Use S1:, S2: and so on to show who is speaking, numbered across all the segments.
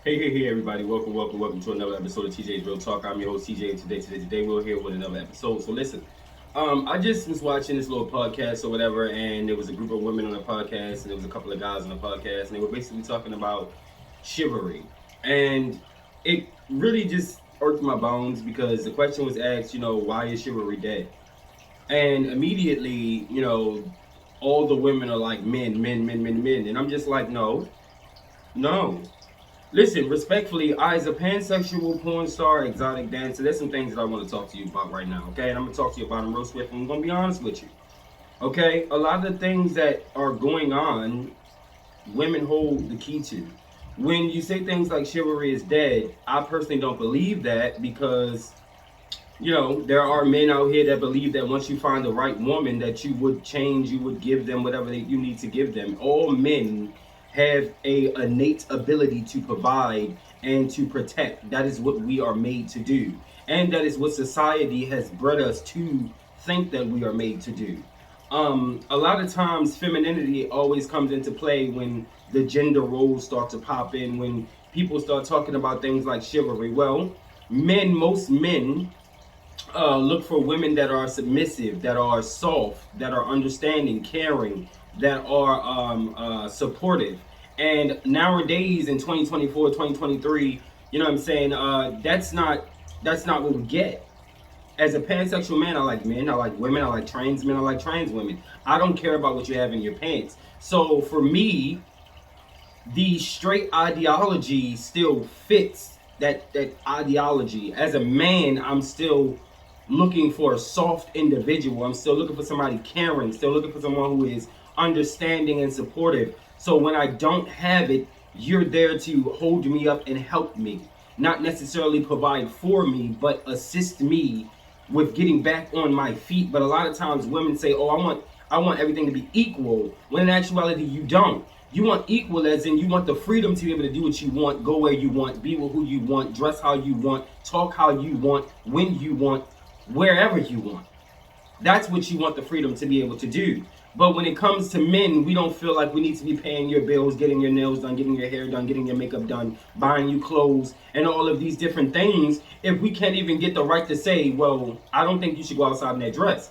S1: Hey, everybody. Welcome to another episode of TJ's Real Talk. I'm your host, TJ, and today we're here with another episode. So listen, I just was watching this little podcast or whatever, and there was a group of women on the podcast, and there was a couple of guys on the podcast, and they were basically talking about chivalry. And it really just irked my bones because the question was asked, why is chivalry dead? And immediately, all the women are like, men. And I'm just like, no. Listen, respectfully, I, as a pansexual porn star, exotic dancer, there's some things that I want to talk to you about right now, okay? And I'm going to talk to you about them real swift. I'm going to be honest with you, okay? A lot of the things that are going on, women hold the key to. When you say things like chivalry is dead, I personally don't believe that because, there are men out here that believe that once you find the right woman that you would change, you would give them whatever you need to give them. All men have a innate ability to provide and to protect. That is what we are made to do. And that is what society has bred us to think that we are made to do. A lot of times femininity always comes into play when the gender roles start to pop in, when people start talking about things like chivalry. Well, most men look for women that are submissive, that are soft, that are understanding, caring, that are supportive. And nowadays in 2024, 2023, you know what I'm saying? That's not what we get. As a pansexual man, I like men, I like women, I like trans men, I like trans women. I don't care about what you have in your pants. So for me, the straight ideology still fits that ideology. As a man, I'm still looking for a soft individual. I'm still looking for somebody caring, still looking for someone who is understanding and supportive. So when I don't have it, you're there to hold me up and help me. Not necessarily provide for me, but assist me with getting back on my feet. But a lot of times women say, "Oh, I want everything to be equal," when in actuality you don't. You want equal as in you want the freedom to be able to do what you want, go where you want, be with who you want, dress how you want, talk how you want, when you want, wherever you want. That's what you want the freedom to be able to do. But when it comes to men, we don't feel like we need to be paying your bills, getting your nails done, getting your hair done, getting your makeup done, buying you clothes, and all of these different things if we can't even get the right to say, well, I don't think you should go outside in that dress.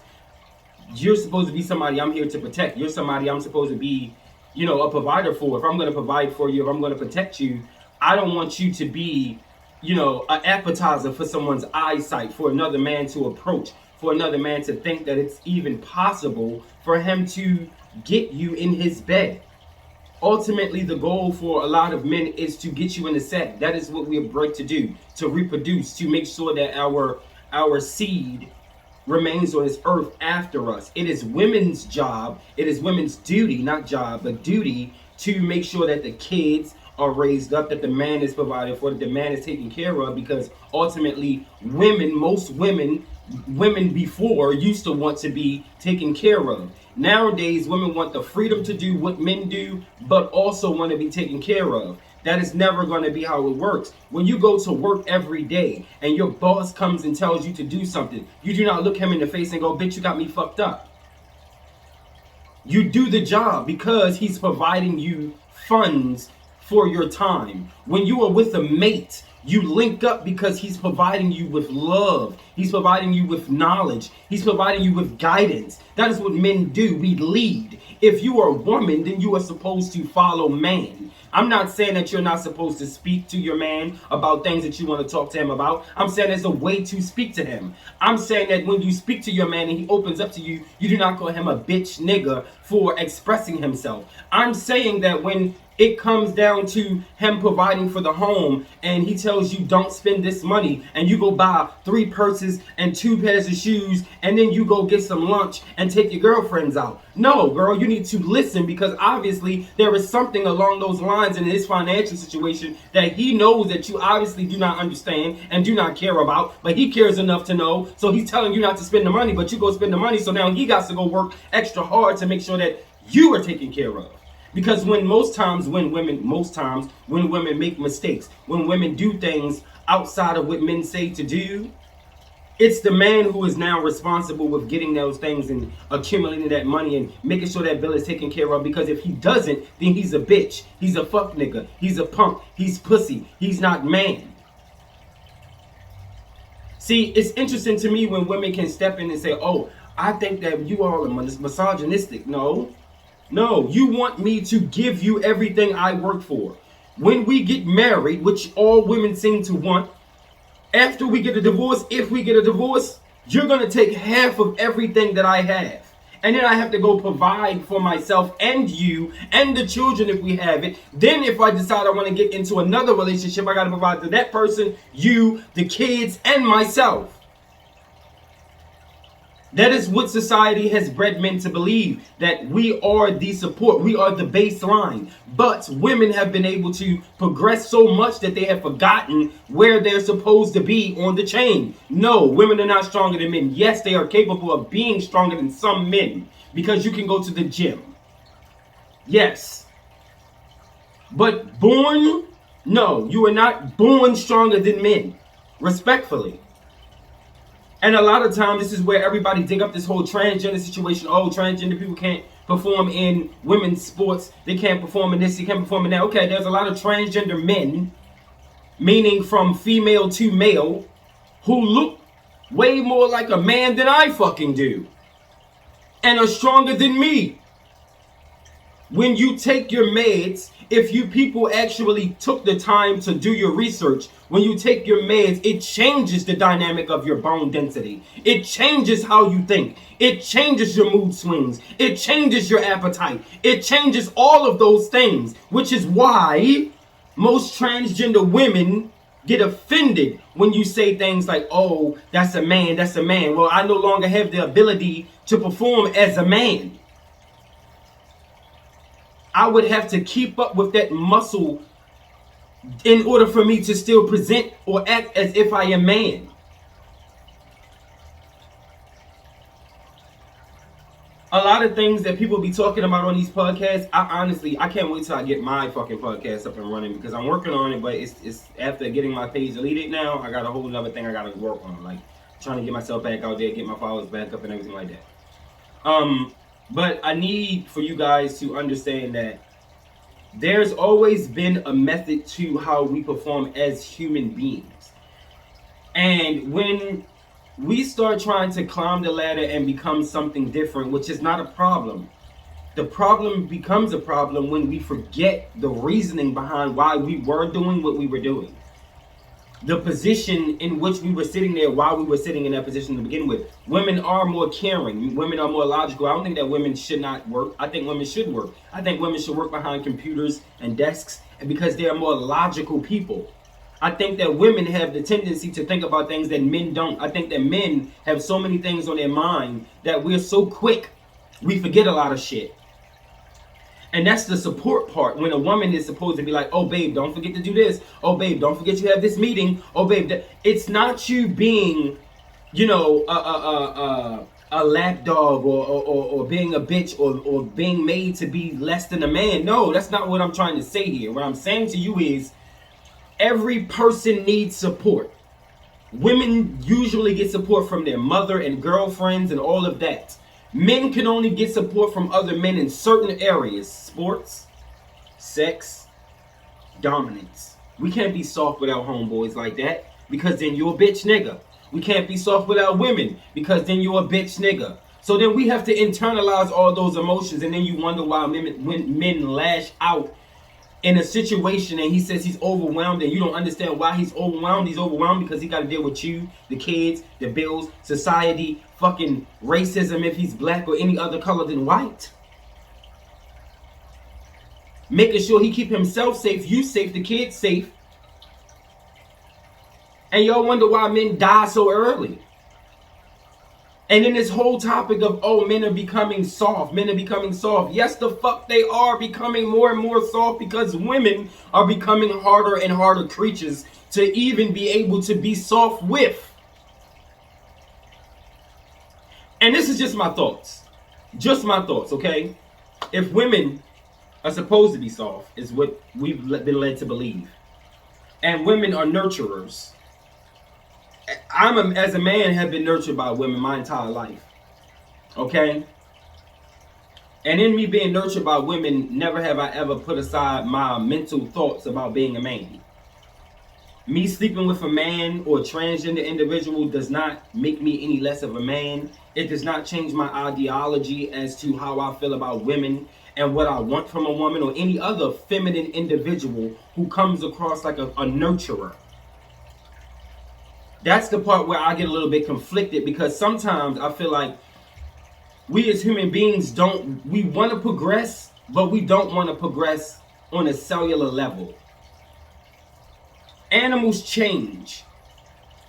S1: You're supposed to be somebody I'm here to protect. You're somebody I'm supposed to be, a provider for. If I'm going to provide for you, if I'm going to protect you, I don't want you to be, an appetizer for someone's eyesight, for another man to approach, for another man to think that it's even possible for him to get you in his bed. Ultimately, the goal for a lot of men is to get you in the sack. That is what we are bred to do, to reproduce, to make sure that our seed remains on this earth after us. It is women's job, it is women's duty, not job, but duty, to make sure that the kids are raised up, that the man is provided for, that the man is taken care of, because ultimately most women before used to want to be taken care of. Nowadays, women want the freedom to do what men do, but also want to be taken care of. That is never going to be how it works. When you go to work every day and your boss comes and tells you to do something, you do not look him in the face and go, "Bitch, you got me fucked up." You do the job because he's providing you funds for your time. When you are with a mate, you link up because he's providing you with love. He's providing you with knowledge. He's providing you with guidance. That is what men do. We lead. If you are a woman, then you are supposed to follow man. I'm not saying that you're not supposed to speak to your man about things that you want to talk to him about. I'm saying there's a way to speak to him. I'm saying that when you speak to your man and he opens up to you, you do not call him a bitch nigga for expressing himself. I'm saying that when it comes down to him providing for the home and he tells you don't spend this money, and you go buy 3 purses and 2 pairs of shoes, and then you go get some lunch and take your girlfriends out. No, girl, you need to listen, because obviously there is something along those lines in his financial situation that he knows that you obviously do not understand and do not care about, but he cares enough to know. So he's telling you not to spend the money, but you go spend the money. So now he got to go work extra hard to make sure that you are taken care of. Because most times when women make mistakes, when women do things outside of what men say to do, It's the man who is now responsible with getting those things and accumulating that money and making sure that bill is taken care of. Because if he doesn't, then he's a bitch. He's a fuck nigga. He's a punk. He's pussy. He's not man. See, it's interesting to me when women can step in and say, oh, I think that you all are misogynistic. No. No, you want me to give you everything I work for. When we get married, which all women seem to want, after we get a divorce, if we get a divorce, you're going to take half of everything that I have. And then I have to go provide for myself and you and the children if we have it. Then if I decide I want to get into another relationship, I got to provide to that person, you, the kids, and myself. That is what society has bred men to believe, that we are the support, we are the baseline. But women have been able to progress so much that they have forgotten where they're supposed to be on the chain. No, women are not stronger than men. Yes, they are capable of being stronger than some men because you can go to the gym. Yes. But born, no, you are not born stronger than men, respectfully. And a lot of times, this is where everybody dig up this whole transgender situation. Oh, transgender people can't perform in women's sports. They can't perform in this. They can't perform in that. Okay, there's a lot of transgender men, meaning from female to male, who look way more like a man than I fucking do. And are stronger than me. When you take your meds, if you people actually took the time to do your research, when you take your meds, it changes the dynamic of your bone density. It changes how you think. It changes your mood swings. It changes your appetite. It changes all of those things, which is why most transgender women get offended when you say things like, oh, that's a man, that's a man. Well, I no longer have the ability to perform as a man. I would have to keep up with that muscle in order for me to still present or act as if I am man. A lot of things that people be talking about on these podcasts, I can't wait till I get my fucking podcast up and running because I'm working on it, but it's after getting my page deleted now, I got a whole other thing I gotta work on, like trying to get myself back out there, get my followers back up and everything like that. But I need for you guys to understand that there's always been a method to how we perform as human beings. And when we start trying to climb the ladder and become something different, which is not a problem, the problem becomes a problem when we forget the reasoning behind why we were doing what we were doing. The position in which we were sitting there while we were sitting in that position to begin with. Women are more caring. Women are more logical. I don't think that women should not work. I think women should work. I think women should work behind computers and desks because they are more logical people. I think that women have the tendency to think about things that men don't. I think that men have so many things on their mind that we're so quick, we forget a lot of shit. And that's the support part when a woman is supposed to be like, oh, babe, don't forget to do this. Oh, babe, don't forget you have this meeting. Oh, babe, it's not you being, you know, a lapdog or being a bitch or being made to be less than a man. No, that's not what I'm trying to say here. What I'm saying to you is every person needs support. Women usually get support from their mother and girlfriends and all of that. Men can only get support from other men in certain areas. Sports, sex, dominance. We can't be soft without homeboys like that because then you're a bitch nigga. We can't be soft without women because then you're a bitch nigga. So then we have to internalize all those emotions and then you wonder why when men lash out in a situation and he says he's overwhelmed and you don't understand why he's overwhelmed. He's overwhelmed because he got to deal with you, the kids, the bills, society, fucking racism if he's black or any other color than white. Making sure he keep himself safe, you safe, the kids safe. And y'all wonder why men die so early. And then this whole topic of, oh, men are becoming soft. Men are becoming soft. Yes, the fuck they are becoming more and more soft because women are becoming harder and harder creatures to even be able to be soft with. And this is just my thoughts. Just my thoughts, okay? If women are supposed to be soft, is what we've been led to believe. And women are nurturers. as a man, have been nurtured by women my entire life. Okay? And in me being nurtured by women, never have I ever put aside my mental thoughts about being a man. Me sleeping with a man or a transgender individual does not make me any less of a man. It does not change my ideology as to how I feel about women and what I want from a woman or any other feminine individual who comes across like a nurturer. That's the part where I get a little bit conflicted, because sometimes I feel like we as human beings we want to progress, but we don't want to progress on a cellular level. Animals change,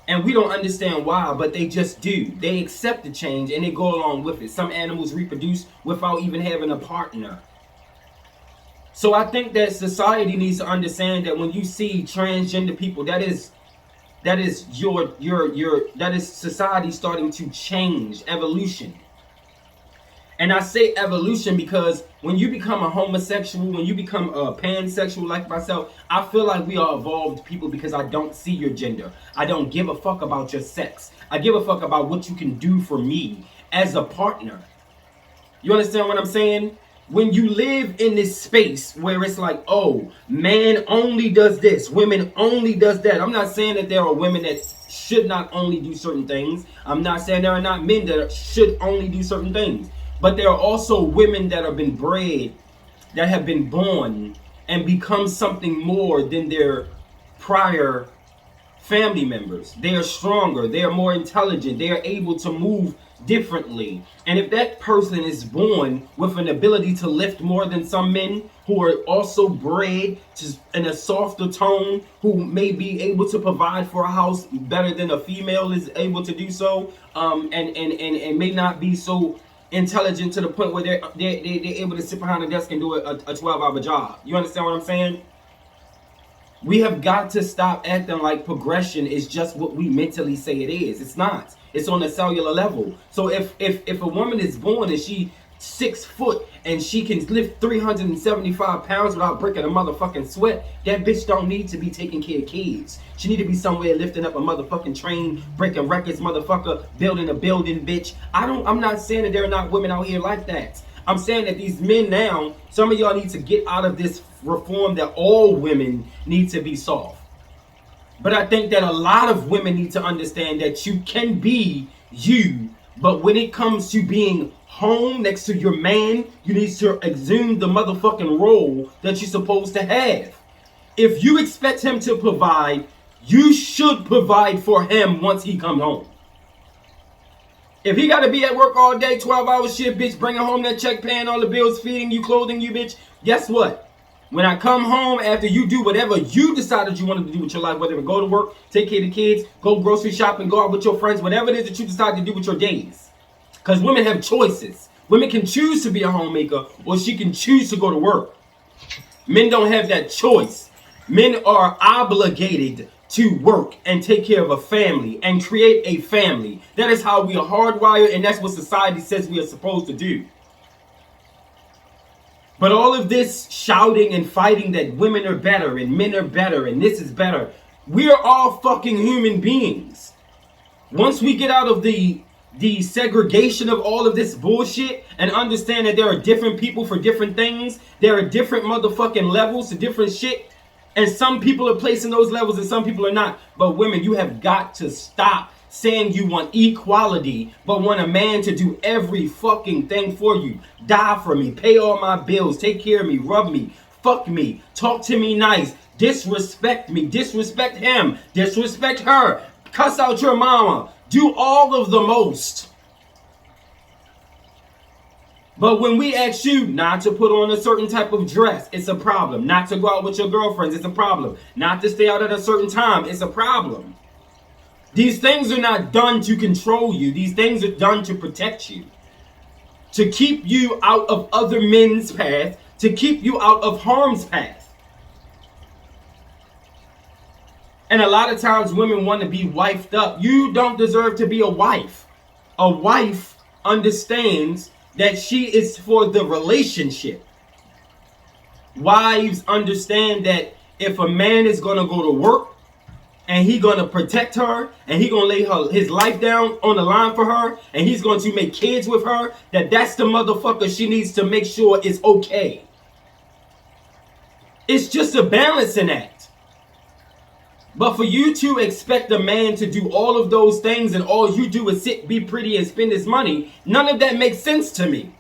S1: and we don't understand why, but they just do. They accept the change and they go along with it. Some animals reproduce without even having a partner. So I think that society needs to understand that when you see transgender people, that is society starting to change, evolution. And I say evolution because when you become a homosexual, when you become a pansexual like myself, I feel like we are evolved people because I don't see your gender. I don't give a fuck about your sex. I give a fuck about what you can do for me as a partner. You understand what I'm saying? When you live in this space where it's like, oh, man only does this, women only does that. I'm not saying that there are women that should not only do certain things. I'm not saying there are not men that should only do certain things. But there are also women that have been bred, that have been born and become something more than their prior family members. They are stronger. They are more intelligent. They are able to move differently. And if that person is born with an ability to lift more than some men who are also bred in a softer tone, who may be able to provide for a house better than a female is able to do so, and may not be so intelligent to the point where they're able to sit behind a desk and do a 12-hour job. You understand what I'm saying? We have got to stop acting like progression is just what we mentally say it is. It's not. It's on a cellular level. So if a woman is born and she 6 foot and she can lift 375 pounds without breaking a motherfucking sweat, that bitch don't need to be taking care of kids. She need to be somewhere lifting up a motherfucking train, breaking records, motherfucker, building a building, bitch. I'm not saying that there are not women out here like that. I'm saying that these men now, some of y'all need to get out of this reform that all women need to be soft. But I think that a lot of women need to understand that you can be you, but when it comes to being home next to your man, you need to assume the motherfucking role that you're supposed to have. If you expect him to provide, you should provide for him once he comes home. If he got to be at work all day, 12-hour shift, bitch, bringing home that check, paying all the bills, feeding you, clothing you, bitch, guess what? When I come home after you do whatever you decided you wanted to do with your life, whether it go to work, take care of the kids, go grocery shopping, go out with your friends, whatever it is that you decide to do with your days. Because women have choices. Women can choose to be a homemaker, or she can choose to go to work. Men don't have that choice. Men are obligated to work and take care of a family and create a family. That is how we are hardwired, and that's what society says we are supposed to do. But all of this shouting and fighting that women are better and men are better and this is better, we are all fucking human beings. Once we get out of the segregation of all of this bullshit and understand that there are different people for different things, there are different motherfucking levels to different shit, and some people are placing those levels and some people are not. But women, you have got to stop saying you want equality, but want a man to do every fucking thing for you. Die for me, pay all my bills, take care of me, rub me, fuck me, talk to me nice, disrespect me, disrespect him, disrespect her, cuss out your mama, do all of the most. But when we ask you not to put on a certain type of dress, it's a problem. Not to go out with your girlfriends, it's a problem. Not to stay out at a certain time, it's a problem. These things are not done to control you. These things are done to protect you. To keep you out of other men's path. To keep you out of harm's path. And a lot of times women want to be wifed up. You don't deserve to be a wife. A wife understands that she is for the relationship. Wives understand that if a man is going to go to work, and he gonna protect her, and he gonna lay his life down on the line for her, and he's going to make kids with her, that's the motherfucker she needs to make sure is okay. It's just a balancing act. But for you to expect a man to do all of those things and all you do is sit, be pretty, and spend his money, none of that makes sense to me.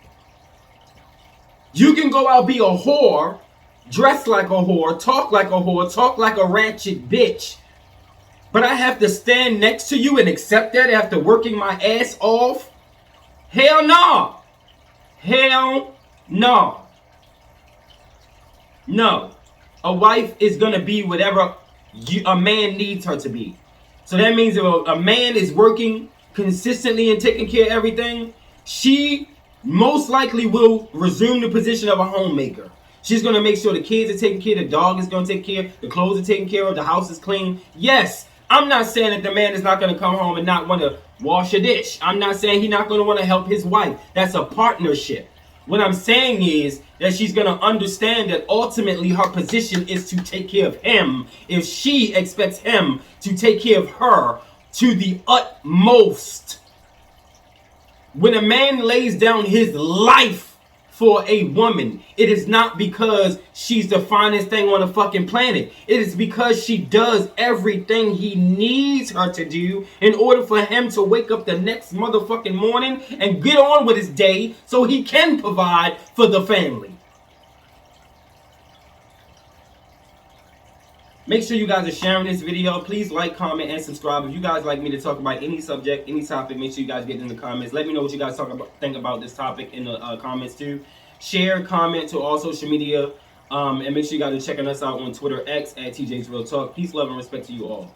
S1: You can go out, be a whore, dress like a whore, talk like a ratchet bitch, but I have to stand next to you and accept that after working my ass off? Hell no. Hell no. No. A wife is going to be whatever a man needs her to be. So that means if a man is working consistently and taking care of everything, she most likely will resume the position of a homemaker. She's going to make sure the kids are taken care of, the dog is going to take care, the clothes are taken care of, the house is clean. Yes, I'm not saying that the man is not going to come home and not want to wash a dish. I'm not saying he's not going to want to help his wife. That's a partnership. What I'm saying is that she's going to understand that ultimately her position is to take care of him if she expects him to take care of her to the utmost. When a man lays down his life for a woman, it is not because she's the finest thing on the fucking planet. It is because she does everything he needs her to do in order for him to wake up the next motherfucking morning and get on with his day so he can provide for the family. Make sure you guys are sharing this video. Please like, comment, and subscribe. If you guys like me to talk about any subject, any topic, make sure you guys get in the comments. Let me know what you guys think about this topic in the comments too. Share, comment to all social media. And make sure you guys are checking us out on Twitter X at TJ's Real Talk. Peace, love, and respect to you all.